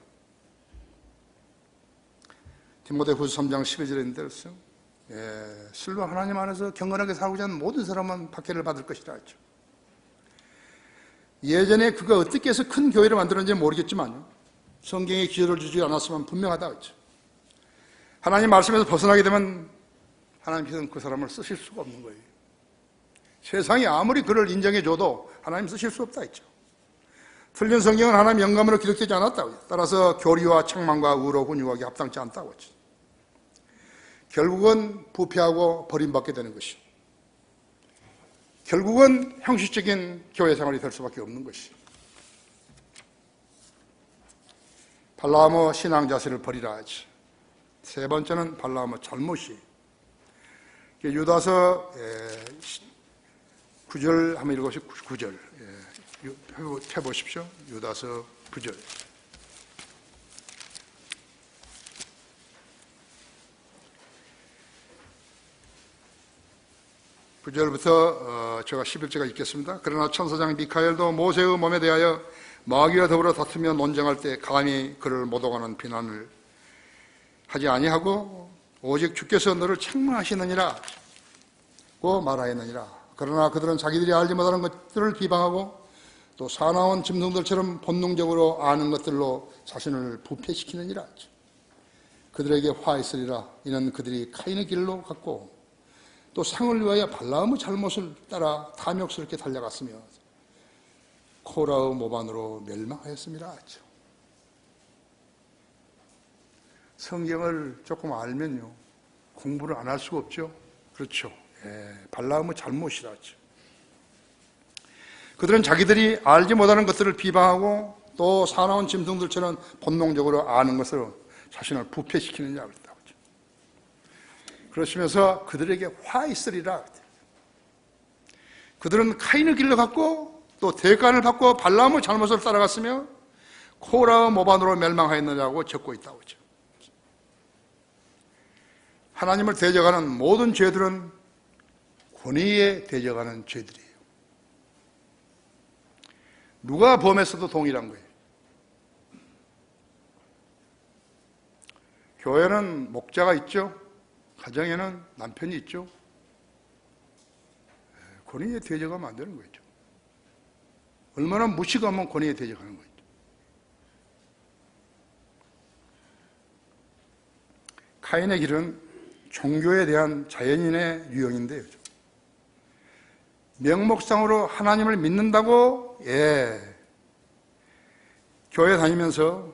Speaker 1: 디모데후서 3장 12절에 있는 대로 실로 하나님 안에서 경건하게 살고자 하는 모든 사람은 박해를 받을 것이라 했죠. 예전에 그가 어떻게 해서 큰 교회를 만들었는지 모르겠지만요. 성경에 기여를 주지 않았으면 분명하다 했죠. 하나님 말씀에서 벗어나게 되면 하나님께서는 그 사람을 쓰실 수가 없는 거예요. 세상이 아무리 그를 인정해줘도 하나님 쓰실 수 없다 했죠. 틀린 성경은 하나님 영감으로 기록되지 않았다고요. 따라서 교리와 책망과 의로 훈육하기 합당치 않다고 했죠. 결국은 부패하고 버림받게 되는 것이죠. 결국은 형식적인 교회 생활이 될 수밖에 없는 것이죠. 발라암의 신앙 자세를 버리라 하지. 세 번째는 발라암의 잘못이. 유다서 9절 한번 읽어보시죠. 9절 해보십시오. 유다서 9절. (9절부터) 제가 11절까지 읽겠습니다. 그러나 천사장 미카엘도 모세의 몸에 대하여 마귀와 더불어 다투며 논쟁할 때 감히 그를 모독하는 비난을 하지 아니하고 오직 주께서 너를 책망하시느니라 고 말하였느니라. 그러나 그들은 자기들이 알지 못하는 것들을 비방하고 또 사나운 짐승들처럼 본능적으로 아는 것들로 자신을 부패시키느니라. 그들에게 화 있으리라. 이는 그들이 카인의 길로 갔고 또 상을 위하여 발라암의 잘못을 따라 탐욕스럽게 달려갔으며 코라의 모반으로 멸망하였습니다. 성경을 조금 알면요 공부를 안 할 수가 없죠. 그렇죠. 발라암의 잘못이라죠. 그들은 자기들이 알지 못하는 것들을 비방하고 또 사나운 짐승들처럼 본능적으로 아는 것으로 자신을 부패시키느냐 그랬다고. 그러시면서 그들에게 화 있으리라. 그들은 카인의 길로 갔고 또 대간을 받고 발라암의 잘못을 따라갔으며 코라의 모반으로 멸망하였느냐고 적고 있다고 하죠. 하나님을 대적하는 모든 죄들은 권위에 대적하는 죄들이에요. 누가 범했어도 동일한 거예요. 교회는 목자가 있죠. 가정에는 남편이 있죠. 권위에 대적하면 안 되는 거죠. 얼마나 무시감한 권위에 대적하는 거죠. 카인의 길은 종교에 대한 자연인의 유형인데요. 명목상으로 하나님을 믿는다고, 교회 다니면서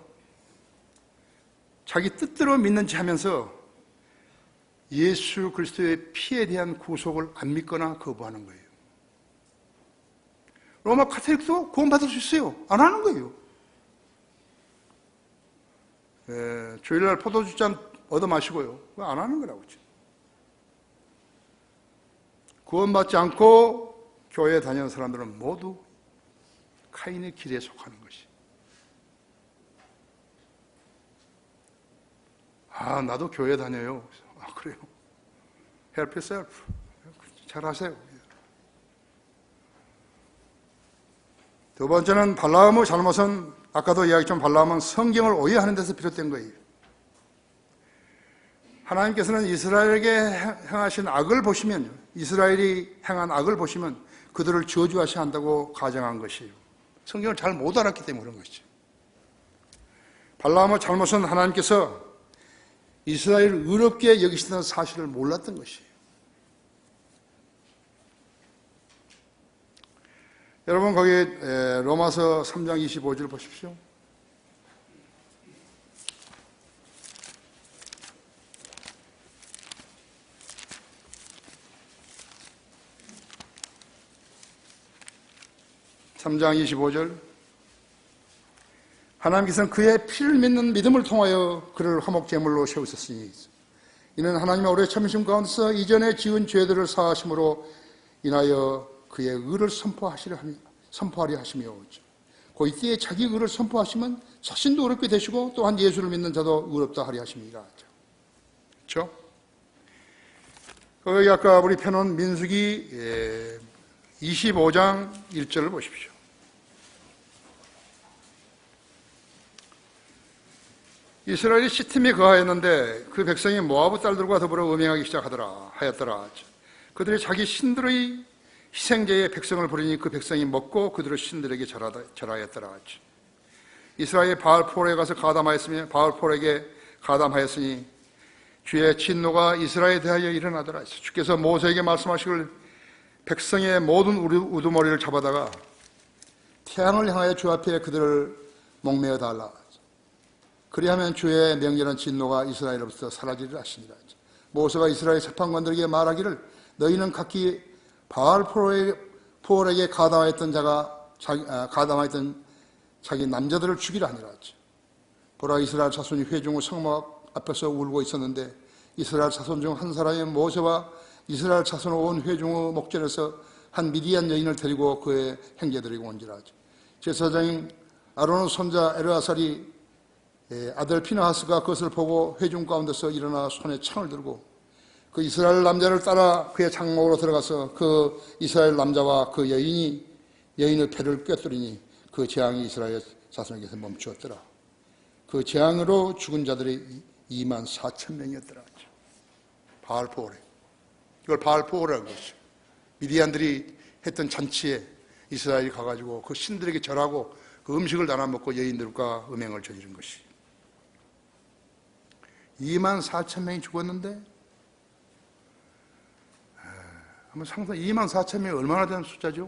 Speaker 1: 자기 뜻대로 믿는지 하면서 예수 그리스도의 피에 대한 구속을 안 믿거나 거부하는 거예요. 로마 카톨릭도 구원받을 수 있어요. 안 하는 거예요. 주일날 포도주잔 얻어 마시고요. 그거 안 하는 거라고. 구원받지 않고 교회에 다니는 사람들은 모두 카인의 길에 속하는 것이. 나도 교회 다녀요. 그래요. Help yourself. 잘 하세요. 두 번째는 발라함의 잘못은, 아까도 이야기했지만 발라함은 성경을 오해하는 데서 비롯된 거예요. 하나님께서는 이스라엘에게 행하신 악을 보시면요, 이스라엘이 행한 악을 보시면 그들을 저주하셔야 한다고 가정한 것이에요. 성경을 잘 못 알았기 때문에 그런 것이죠. 발라함의 잘못은 하나님께서 이스라엘을 의롭게 여기신다는 사실을 몰랐던 것이에요. 여러분, 거기 로마서 3장 25절 보십시오. (3장 25절) 하나님께서는 그의 피를 믿는 믿음을 통하여 그를 화목제물로 세우셨으니 이는 하나님의 오래 참으심 가운데서 이전에 지은 죄들을 사하심으로 인하여 그의 의를 선포하려 하시며, 그 이때에 자기 의를 선포하시면 자신도 의롭게 되시고 또한 예수를 믿는 자도 의롭다 하려 하십니다. 그렇죠? 거기 아까 우리 펴놓은 민수기 25장 1절을 보십시오. 이스라엘이 시팀에 거하였는데 그 백성이 모아브 딸들과 더불어 음행하기 하였더라. 그들이 자기 신들의 희생제에 백성을 부르니 그 백성이 먹고 그들의 신들에게 절하였더라. 이스라엘이 바알포로에 가서 가담하였으며 바알포로에게 가담하였으니 주의 진노가 이스라엘에 대하여 일어나더라. 주께서 모세에게 말씀하시길 백성의 모든 우두머리를 잡아다가 태양을 향하여 주 앞에 그들을 목매어 달라. 그리하면 주의 명렬한 진노가 이스라엘로부터 사라지리라 하시니라. 모세가 이스라엘 재판관들에게 말하기를 너희는 각기 바알포올에게 가담하였던 자기 남자들을 죽이라 하니라. 보라, 이스라엘 자손이 회중 성막 앞에서 울고 있었는데 이스라엘 자손 중 한 사람이 모세와 이스라엘 자손 온 회중의 목전에서 한 미디안 여인을 데리고 그의 형제들에게 온지라. 제사장인 아론의 손자 엘르아살이 아들 피느하스가 그것을 보고 회중 가운데서 일어나 손에 창을 들고 그 이스라엘 남자를 따라 그의 장막으로 들어가서 그 이스라엘 남자와 그 여인의 배를 꿰뚫으니 그 재앙이 이스라엘 자손에게서 멈추었더라. 그 재앙으로 죽은 자들이 24,000명이었더라. 바알포올에. 이걸 바알포올이라고 그러죠. 미디안들이 했던 잔치에 이스라엘이 가가지고 그 신들에게 절하고 그 음식을 나눠 먹고 여인들과 음행을 저지른 것이. 24,000명이 죽었는데, 한번 상상, 24,000명이 얼마나 되는 숫자죠?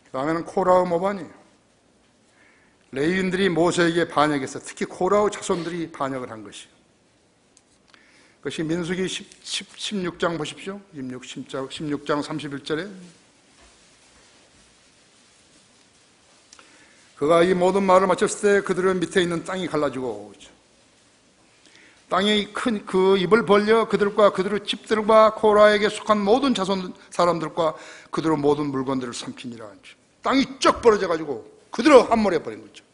Speaker 1: 그 다음에는 코라와 모반이에요. 레위인들이 모세에게 반역해서 특히 코라의 자손들이 반역을 한 것이에요. 그것이 민수기 16장 보십시오. 16장 31절에 그가 이 모든 말을 마쳤을 때 그들은 밑에 있는 땅이 갈라지고 땅이 큰 그 입을 벌려 그들과 그들의 집들과 코라에게 속한 모든 자손 사람들과 그들의 모든 물건들을 삼키니라. 땅이 쩍 벌어져가지고 그들을 함몰해 버린 거죠.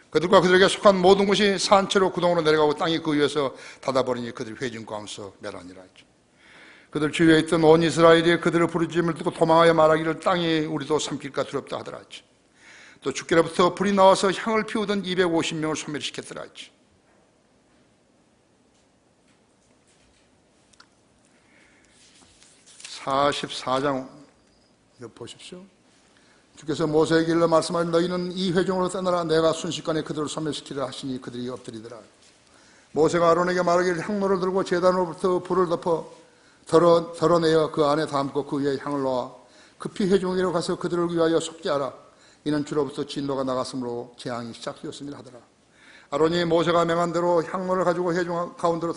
Speaker 1: 그들과 그들에게 속한 모든 것이 산채로 구덩으로 내려가고 땅이 그 위에서 닫아버리니 그들이 회중 가운데서 멸하니라. 그들 주위에 있던 온 이스라엘이 그들의 부르짖음을 듣고 도망하여 말하기를 땅이 우리도 삼킬까 두렵다 하더라. 또 주께로부터 불이 나와서 향을 피우던 250명을 소멸시켰더라. 44장 보십시오. 주께서 모세에게 일러 말씀하신 너희는 이 회중으로 떠나라. 내가 순식간에 그들을 소멸시키려 하시니 그들이 엎드리더라. 모세가 아론에게 말하기를 향로를 들고 제단으로부터 불을 덮어 덜어내어 그 안에 담고 그 위에 향을 놓아 급히 회중에게로 가서 그들을 위하여 속죄하라. 이는 주로부터 진노가 나갔으므로 재앙이 시작되었음이라 하더라. 아론이 모세가 명한 대로 향로를 가지고 회중 가운데로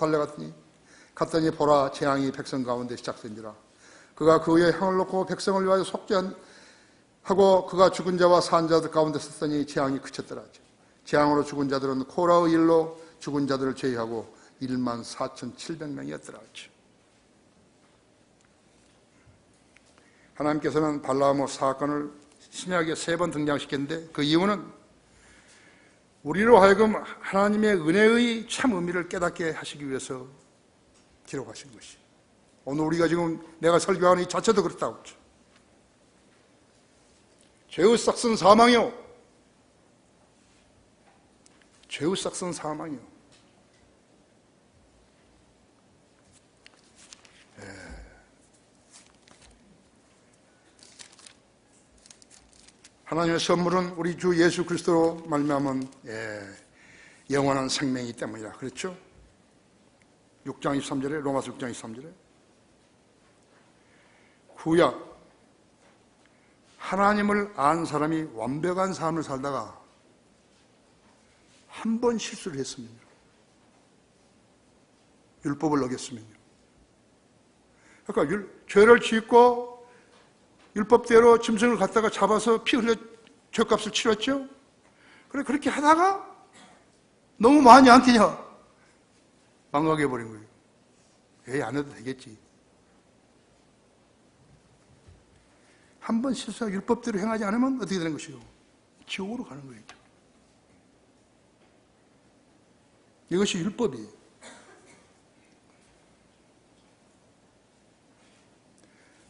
Speaker 1: 갔더니 보라, 재앙이 백성 가운데 시작된지라. 그가 그 위에 향을 놓고 백성을 위하여 속죄하고 그가 죽은 자와 산 자들 가운데 섰더니 재앙이 그쳤더라. 재앙으로 죽은 자들은 코라의 일로 죽은 자들을 제외하고 14,700명이었더라. 하나님께서는 발라암의 사건을 신약에 3번 등장시켰는데 그 이유는 우리로 하여금 하나님의 은혜의 참 의미를 깨닫게 하시기 위해서 기록하신 것이. 오늘 우리가 지금 내가 설교하는 이 자체도 그렇다고 했죠. 죄의 싹은 사망이요. 죄의 싹은 사망이요. 하나님의 선물은 우리 주 예수 그리스도로 말미암은 영원한 생명이기 때문이다. 그렇죠? 6장 23절에 로마서 6장 23절에 구약 하나님을 안 사람이 완벽한 삶을 살다가 한 번 실수를 했으면요, 율법을 어겼으면요, 그러니까 죄를 짓고 율법대로 짐승을 갖다가 잡아서 피 흘려 죄값을 치렀죠. 그래, 그렇게 하다가 너무 많이 안 튀냐 망각해버린 거예요. 에이, 안 해도 되겠지. 한 번 실수하고 율법대로 행하지 않으면 어떻게 되는 것이요? 지옥으로 가는 거예요. 이것이 율법이에요.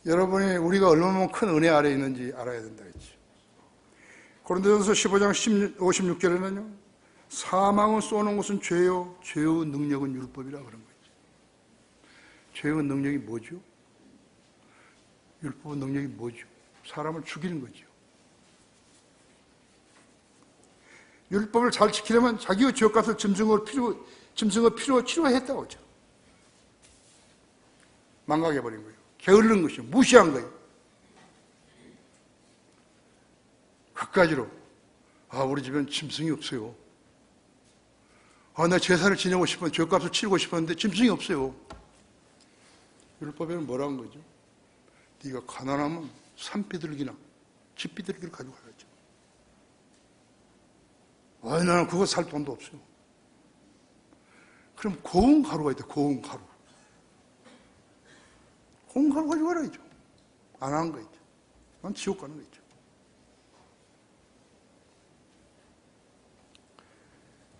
Speaker 1: 여러분이 우리가 얼마나 큰 은혜 아래에 있는지 알아야 된다 했지. 고린도전서 15장 56절에는요, 사망을 쏘는 것은 죄요, 죄의 능력은 율법이라 그런 거죠. 죄의 능력이 뭐죠? 율법의 능력이 뭐죠? 사람을 죽이는 거죠. 율법을 잘 지키려면 자기의 죄값을 짐승을 필요 치료했다고 하죠. 망각해버린 거예요. 게으른 것이요, 무시한 거예요. 그까지로 우리 집엔 짐승이 없어요. 나 제사를 지내고 싶었는데, 죄값을 치르고 싶었는데 짐승이 없어요. 율법에는 뭐라는 거죠? 네가 가난하면 산비둘기나 집비둘기를 가지고 가야죠. 나는 그거 살 돈도 없어요. 그럼 고운 가루가 있다. 고운 가루. 고운 가루 가지고 가야죠. 안 하는 거 있죠. 난 지옥 가는 거 있죠.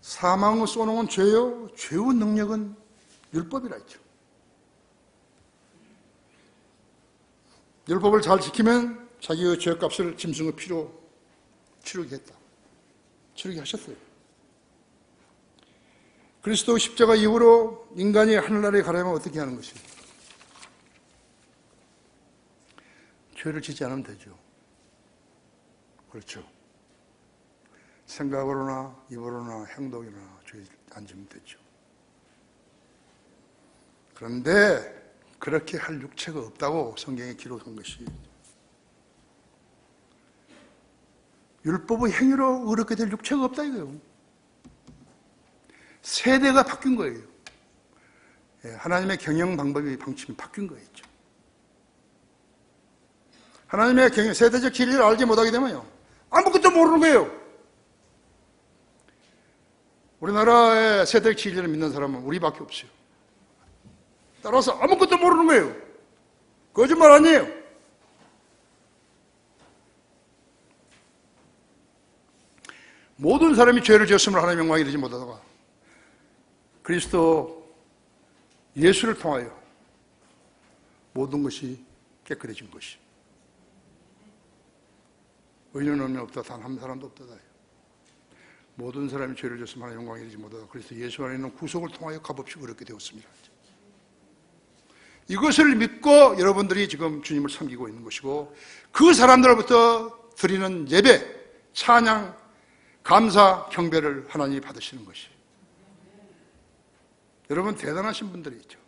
Speaker 1: 사망을 쏘는 건 죄요, 죄의 능력은 율법이라 했죠. 율법을 잘 지키면 자기의 죄값을 짐승의 피로 치르게 했다. 치르게 하셨어요. 그리스도 십자가 이후로 인간이 하늘나라에 가려면 어떻게 하는 것이에요? 죄를 짓지 않으면 되죠. 그렇죠. 생각으로나 입으로나 행동이나 죄를 안 지면 되죠. 그런데 그렇게 할 육체가 없다고 성경에 기록한 것이, 율법의 행위로 의롭게 될 육체가 없다 이거예요. 세대가 바뀐 거예요. 하나님의 경영 방법이 방침이 바뀐 거예요. 하나님의 경영, 세대적 진리를 알지 못하게 되면요, 아무것도 모르는 거예요. 우리나라의 세대적 진리를 믿는 사람은 우리밖에 없어요. 따라서 아무것도 모르는 거예요. 거짓말 아니에요. 모든 사람이 죄를 지었음을 하나님의 영광에 이르지 못하다가 그리스도 예수를 통하여 모든 것이 깨끗해진 것이. 의인은 없다, 단 한 사람도 없다다. 모든 사람이 죄를 지었으면 하나님의 영광에 이르지 못하다가 그리스도 예수 안에 있는 구속을 통하여 값없이 그렇게 되었습니다. 이것을 믿고 여러분들이 지금 주님을 섬기고 있는 것이고, 그 사람들로부터 드리는 예배, 찬양, 감사, 경배를 하나님이 받으시는 것이에요. 여러분 대단하신 분들이 있죠.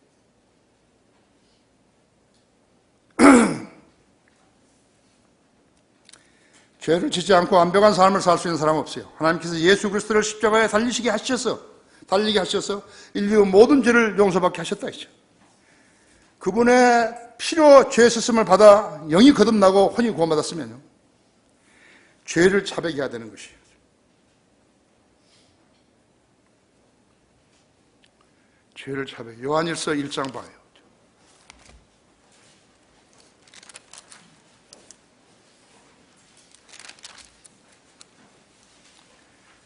Speaker 1: 죄를 짓지 않고 완벽한 삶을 살 수 있는 사람은 없어요. 하나님께서 예수 그리스도를 십자가에 달리게 하셔서 인류의 모든 죄를 용서받게 하셨다 했죠. 그분의 피로 죄 씻음을 받아 영이 거듭나고 혼이 구원받았으면요, 죄를 자백해야 되는 것이에요. 죄를 자백. 요한일서 1장 봐요.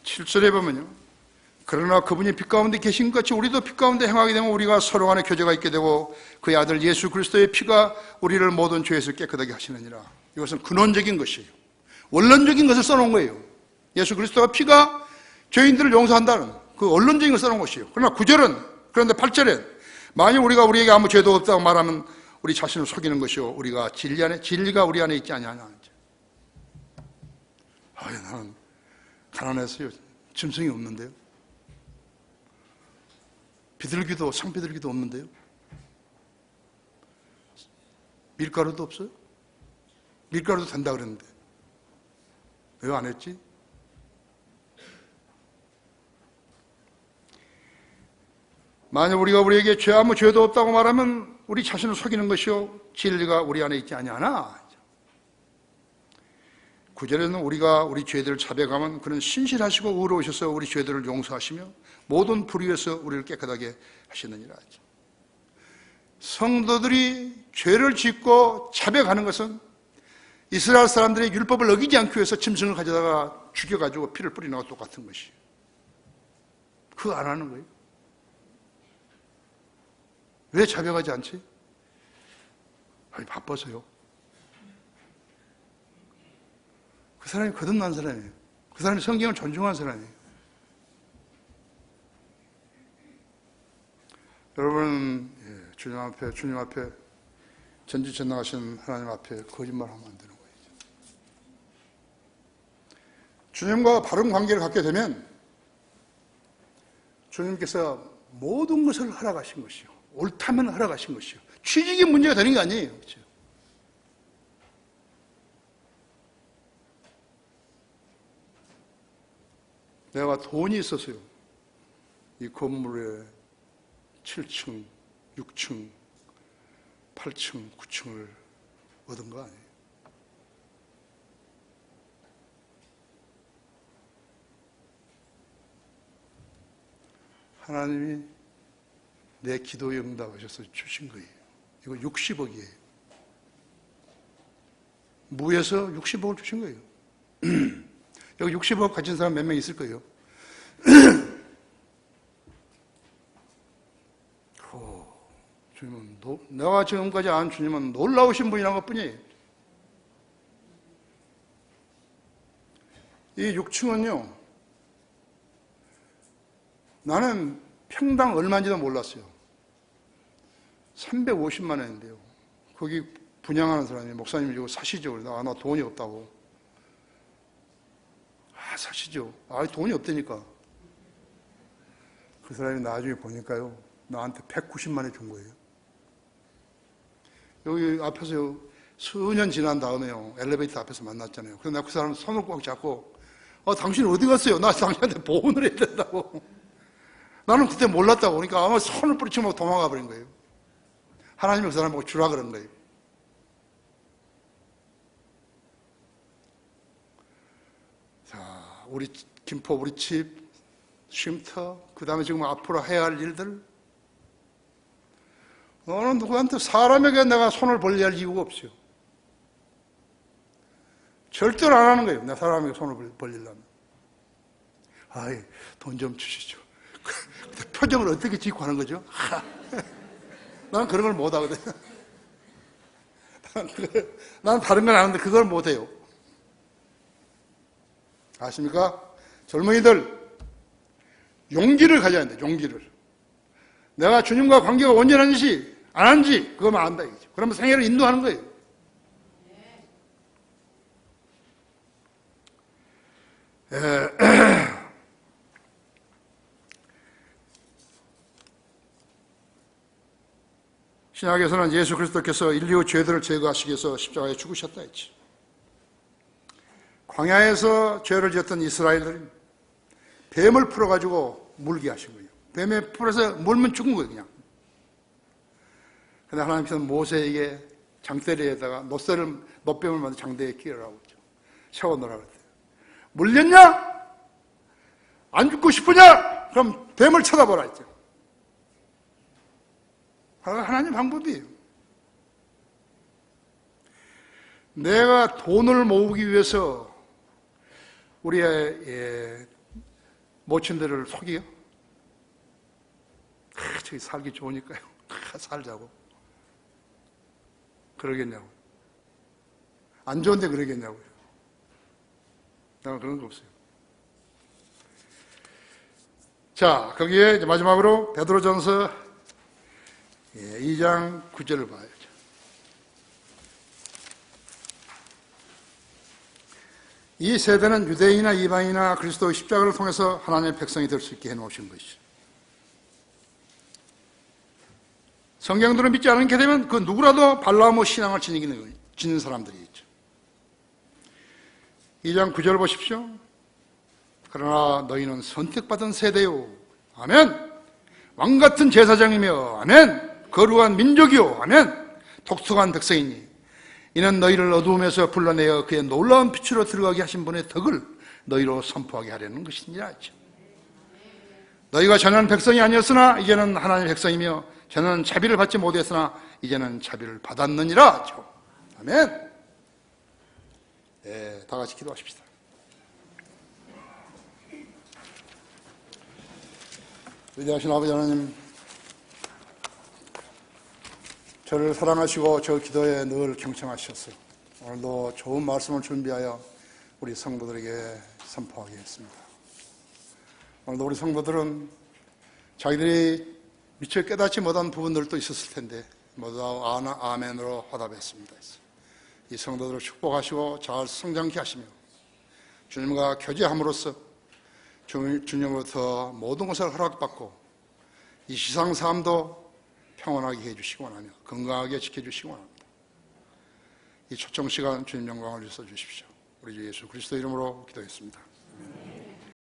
Speaker 1: 7절에 보면요, 그러나 그분이 빛 가운데 계신 것 같이 우리도 빛 가운데 행하게 되면 우리가 서로 간에 교제가 있게 되고 그의 아들 예수 그리스도의 피가 우리를 모든 죄에서 깨끗하게 하시느니라. 이것은 근원적인 것이에요. 원론적인 것을 써놓은 거예요. 예수 그리스도가 피가 죄인들을 용서한다는 그 원론적인 것을 써놓은 것이에요. 그러나 9절은, 그런데 8절에 만약 우리가 우리에게 아무 죄도 없다고 말하면 우리 자신을 속이는 것이요 우리가 진리가 우리 안에 있지 아니하냐. 나는 가난해서요 짐승이 없는데요, 비둘기도 상비둘기도 없는데요, 밀가루도 없어요? 밀가루도 된다 그랬는데 왜 안 했지? 만약 우리가 우리에게 아무 죄도 없다고 말하면 우리 자신을 속이는 것이요 진리가 우리 안에 있지 아니하나. 9절에는 우리가 우리 죄들을 자백하면 그는 신실하시고 의로우셔서 우리 죄들을 용서하시며 모든 불의에서 우리를 깨끗하게 하시느니라. 성도들이 죄를 짓고 자백하는 것은 이스라엘 사람들의 율법을 어기지 않기 위해서 짐승을 가져다가 죽여가지고 피를 뿌리는 것과 똑같은 것이에요. 그거 안 하는 거예요. 왜 자백하지 않지? 바빠서요. 그 사람이 거듭난 사람이에요. 그 사람이 성경을 존중한 사람이에요. 여러분, 주님 앞에 전지전능하신 하나님 앞에 거짓말하면 안 되는 거예요. 주님과 바른 관계를 갖게 되면 주님께서 모든 것을 허락하신 것이요, 옳다면 허락하신 것이요, 취직이 문제가 되는 게 아니에요. 그렇죠? 내가 돈이 있어서요 이 건물에 7층, 6층, 8층, 9층을 얻은 거 아니에요. 하나님이 내 기도에 응답하셔서 주신 거예요. 이거 60억이에요. 무에서 60억을 주신 거예요. 여기 60억 가진 사람 몇 명 있을 거예요. 주님은 내가 지금까지 아는 주님은 놀라우신 분이란 것뿐이에요. 이 6층은요, 나는 평당 얼마인지도 몰랐어요. 350만 원인데요. 거기 분양하는 사람이 목사님이 이거 사시죠. 나 돈이 없다고. 사시죠. 돈이 없다니까. 그 사람이 나중에 보니까요, 나한테 190만 원 준 거예요. 여기 앞에서 수년 지난 다음에요, 엘리베이터 앞에서 만났잖아요. 그래서 내가 그 사람 손을 꼭 잡고, 당신 어디 갔어요? 나 당신한테 보험을 해야 된다고. 나는 그때 몰랐다고. 그러니까 아마 손을 뿌리치고 도망가 버린 거예요. 하나님이 그 사람 보고 주라 그런 거예요. 자, 우리 김포, 우리 집, 쉼터, 그 다음에 지금 앞으로 해야 할 일들, 어느 누구한테 사람에게 내가 손을 벌려야 할 이유가 없어요. 절대로 안 하는 거예요. 내가 사람에게 손을 벌리려면. 돈 좀 주시죠. 표정을 어떻게 짓고 하는 거죠? 난 그런 걸 못 하거든. 난 다른 건 아는데 그걸 못 해요. 아십니까? 젊은이들, 용기를 가져야 돼, 용기를. 내가 주님과 관계가 온전한지 안 하는지 그거만 안다 이거죠. 그러면 생애를 인도하는 거예요. 신약에서는 예수 그리스도께서 인류 죄들을 제거하시기 위해서 십자가에 죽으셨다 했지. 광야에서 죄를 지었던 이스라엘들이 뱀을 풀어가지고 물게 하신 거예요. 뱀에 풀어서 물면 죽은 거예요, 그냥. 근데 하나님께서는 모세에게 장대리에다가 놋뱀을 만든 장대에 끼우라고 했죠. 세워놓으라고 했대요. 물렸냐? 안 죽고 싶으냐? 그럼 뱀을 쳐다보라 했죠. 하나님 방법이에요. 내가 돈을 모으기 위해서 우리의 모친들을 속이요? 저기 살기 좋으니까요. 살자고. 그러겠냐고. 안 좋은데 그러겠냐고요. 나는 그런 거 없어요. 자, 거기에 이제 마지막으로 베드로전서 2장 9절을 봐야죠. 이 세대는 유대인이나 이방인이나 그리스도의 십자가를 통해서 하나님의 백성이 될 수 있게 해놓으신 것이죠. 성경들을 믿지 않게 되면 그 누구라도 발라모 신앙을 지니는 사람들이 있죠. 2장 9절 보십시오. 그러나 너희는 선택받은 세대요. 아멘. 왕같은 제사장이며 아멘. 거룩한 민족이요. 아멘. 독특한 백성이니 이는 너희를 어두움에서 불러내어 그의 놀라운 빛으로 들어가게 하신 분의 덕을 너희로 선포하게 하려는 것이니라. 너희가 전에는 백성이 아니었으나 이제는 하나님의 백성이며 전에는 자비를 받지 못했으나 이제는 자비를 받았느니라. 아멘. 다 같이 기도하십시다. 위대하신 아버지 하나님, 저를 사랑하시고 저 기도에 늘 경청하셨어요. 오늘도 좋은 말씀을 준비하여 우리 성도들에게 선포하게 했습니다. 오늘도 우리 성도들은 자기들이 미처 깨닫지 못한 부분들도 있었을 텐데 모두 다 아멘으로 화답했습니다. 이 성도들을 축복하시고 잘 성장케 하시며 주님과 교제함으로써 주님으로부터 모든 것을 허락받고 이 세상 삶도 평온하게 해주시기 원하며 건강하게 지켜주시기 원합니다. 이 초청 시간 주님 영광을 위해서 주십시오. 우리 주 예수 그리스도 이름으로 기도했습니다.